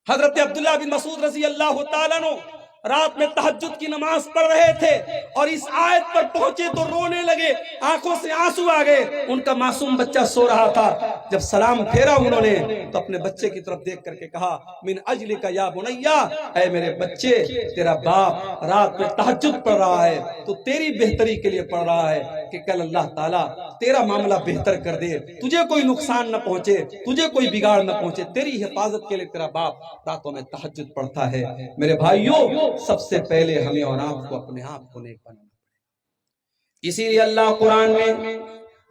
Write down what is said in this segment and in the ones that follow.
حضرت عبداللہ بن مسعود رضی اللہ تعالیٰ عنہ رات میں تہجد کی نماز پڑھ رہے تھے اور اس آیت پر پہنچے تو رونے لگے، آنکھوں سے آنسو آ گئے۔ ان کا معصوم بچہ سو رہا تھا۔ جب سلام پھیرا انہوں نے تو اپنے بچے کی طرف دیکھ کر کے کہا، من اجلک یا بنیا، اے میرے بچے، تیرا باپ رات میں تہجد پڑھ رہا ہے تو تیری بہتری کے لیے پڑھ رہا ہے کہ کل اللہ تعالیٰ تیرا معاملہ بہتر کر دے، تجھے کوئی نقصان نہ پہنچے، تجھے کوئی بگاڑ نہ پہنچے، تیری حفاظت کے لیے تیرا باپ راتوں میں تہجد پڑھتا ہے۔ میرے بھائیوں، سب سے پہلے ہمیں اور آپ کو اپنے آپ کو نیک بنانا ہے۔ اسی لیے اللہ قرآن میں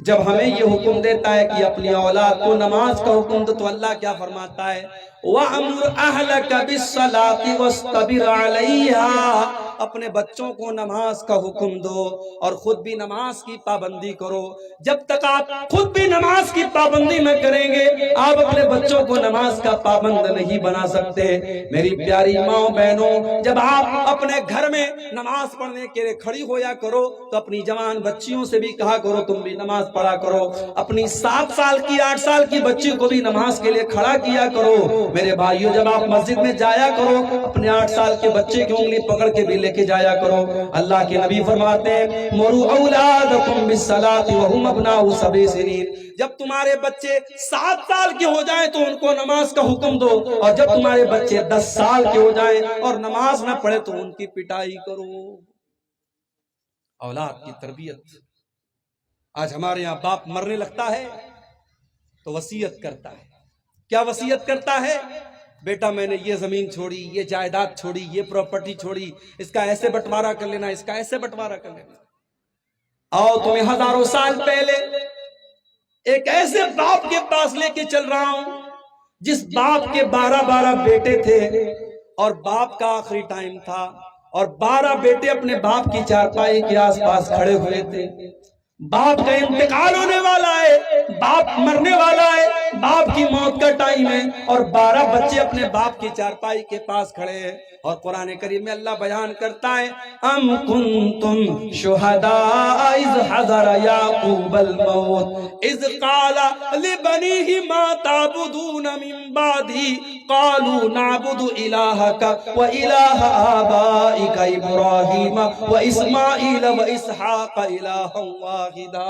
جب ہمیں یہ حکم دیتا ہے کہ اپنی اولاد کو نماز کا حکم دو تو اللہ کیا فرماتا ہے؟ وَأَمُرْ أَهْلَكَ بِالصَّلَاةِ وَاسْتَبِرْ عَلَيْهَا، اپنے بچوں کو نماز کا حکم دو اور خود بھی نماز کی پابندی کرو۔ جب تک آپ خود بھی نماز کی پابندی نہ کریں گے، آپ اپنے بچوں کو نماز کا پابند نہیں بنا سکتے۔ میری پیاری ماں بہنوں، جب آپ اپنے گھر میں نماز پڑھنے کے لیے کھڑی ہویا کرو تو اپنی جوان بچیوں سے بھی کہا کرو تم بھی نماز پڑھا کرو۔ اپنی 7 سال کی 8 سال کی بچی کو بھی نماز کے لیے کھڑا کیا کرو۔ میرے بھائیوں، جب آپ مسجد میں جایا کرو اپنے 8 سال کے بچے کی انگلی پکڑ کے بھی لے کے جایا کرو۔ اللہ کے نبی فرماتے ہیں، مروا اولادکم بالصلاۃ وهم ابناء 7 سنین، جب تمہارے بچے 7 سال کے ہو جائیں تو ان کو نماز کا حکم دو، اور جب تمہارے بچے 10 سال کے ہو جائیں اور نماز نہ پڑھے تو ان کی پٹائی کرو۔ اولاد کی تربیت۔ آج ہمارے یہاں باپ مرنے لگتا ہے تو وصیت کرتا ہے۔ کیا وصیت کرتا ہے؟ بیٹا میں نے یہ زمین چھوڑی، یہ جائیداد چھوڑی، یہ پراپرٹی چھوڑی، اس کا ایسے بٹوارہ کر لینا، اس کا ایسے بٹوارہ کر لینا۔ آؤ تمہیں ہزاروں سال پہلے ایک ایسے باپ کے پاس لے کے چل رہا ہوں جس باپ کے 12 بیٹے تھے اور باپ کا آخری ٹائم تھا، اور 12 بیٹے اپنے باپ کی چارپائی کے آس پاس کھڑے ہوئے تھے۔ باپ کا انتقال ہونے والا ہے، باپ مرنے والا ہے، باپ کی موت کا ٹائم ہے، اور 12 بچے اپنے باپ کی چارپائی کے پاس کھڑے ہیں۔ اور قرآن کریم میں اللہ بیان کرتا ہے، ام کنتم شہداء اذ حضر یعقوب الموت اذ قال لبنیہ ما تعبدون من بعدی قالوا نعبد الہک و الہ آبائک ابراہیم و اسماعیل و اسحاق الہا واحدا۔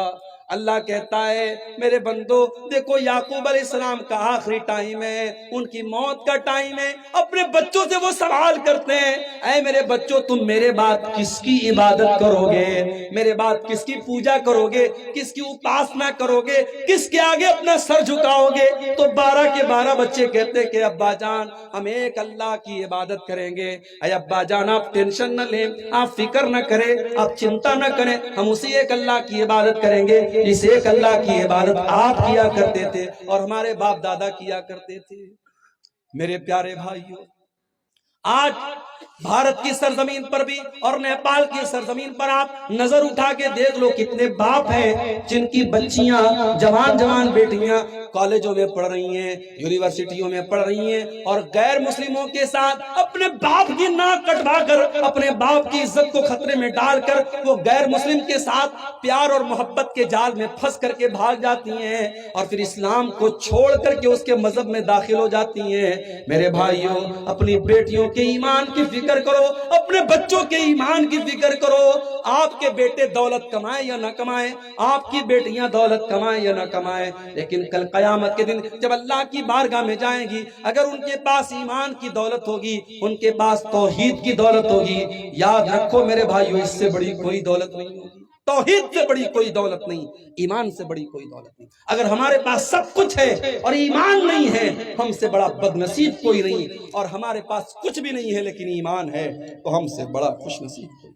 اللہ کہتا ہے میرے بندو دیکھو، یعقوب علیہ السلام کا آخری ٹائم ہے، ان کی موت کا ٹائم ہے۔ اپنے بچوں سے وہ سوال کرتے ہیں، اے میرے بچوں تم میرے بعد کس کی عبادت کرو گے؟ میرے بعد کس کی پوجا کرو گے؟ کس کی اپاسنا کرو گے؟ کس کے آگے اپنا سر جھکاؤ گے؟ تو 12 کے 12 بچے کہتے کہ ابا جان ہم ایک اللہ کی عبادت کریں گے۔ اے ابا جان آپ ٹینشن نہ لیں، آپ فکر نہ کریں، آپ چنتا نہ کریں، ہم اسی ایک اللہ کی عبادت کریں گے اس ایک اللہ کی عبادت آپ کیا کرتے تھے اور ہمارے باپ دادا کیا کرتے تھے۔ میرے پیارے بھائیوں، آج بھارت کی سرزمین پر بھی اور نیپال کی سرزمین پر آپ نظر اٹھا کے دیکھ لو کتنے باپ ہیں جن کی بچیاں جوان بیٹیاں کالجوں میں پڑھ رہی ہیں، یونیورسٹیوں میں پڑھ رہی ہیں، اور غیر مسلموں کے ساتھ اپنے باپ کی ناک کٹوا کر، اپنے باپ کی عزت کو خطرے میں ڈال کر وہ غیر مسلم کے ساتھ پیار اور محبت کے جال میں پھنس کر کے بھاگ جاتی ہیں، اور پھر اسلام کو چھوڑ کر کے اس کے مذہب میں داخل ہو جاتی ہیں۔ میرے بھائیوں، اپنی بیٹیوں کے ایمان کی فکر کرو، اپنے بچوں کے ایمان کی فکر کرو۔ آپ کے بیٹے دولت کمائیں یا نہ کمائیں، آپ کی بیٹیاں دولت کمائیں یا نہ کمائیں، لیکن کل قیامت کے دن جب اللہ کی بارگاہ میں جائیں گی، اگر ان کے پاس ایمان کی دولت ہوگی، ان کے پاس توحید کی دولت ہوگی، یاد رکھو میرے بھائیوں اس سے بڑی کوئی دولت نہیں ہوگی، توحید سے بڑی کوئی دولت نہیں، ایمان سے بڑی کوئی دولت نہیں۔ اگر ہمارے پاس سب کچھ ہے اور ایمان نہیں ہے، ہم سے بڑا بد نصیب کوئی نہیں، اور ہمارے پاس کچھ بھی نہیں ہے لیکن ایمان ہے تو ہم سے بڑا خوش نصیب کوئی۔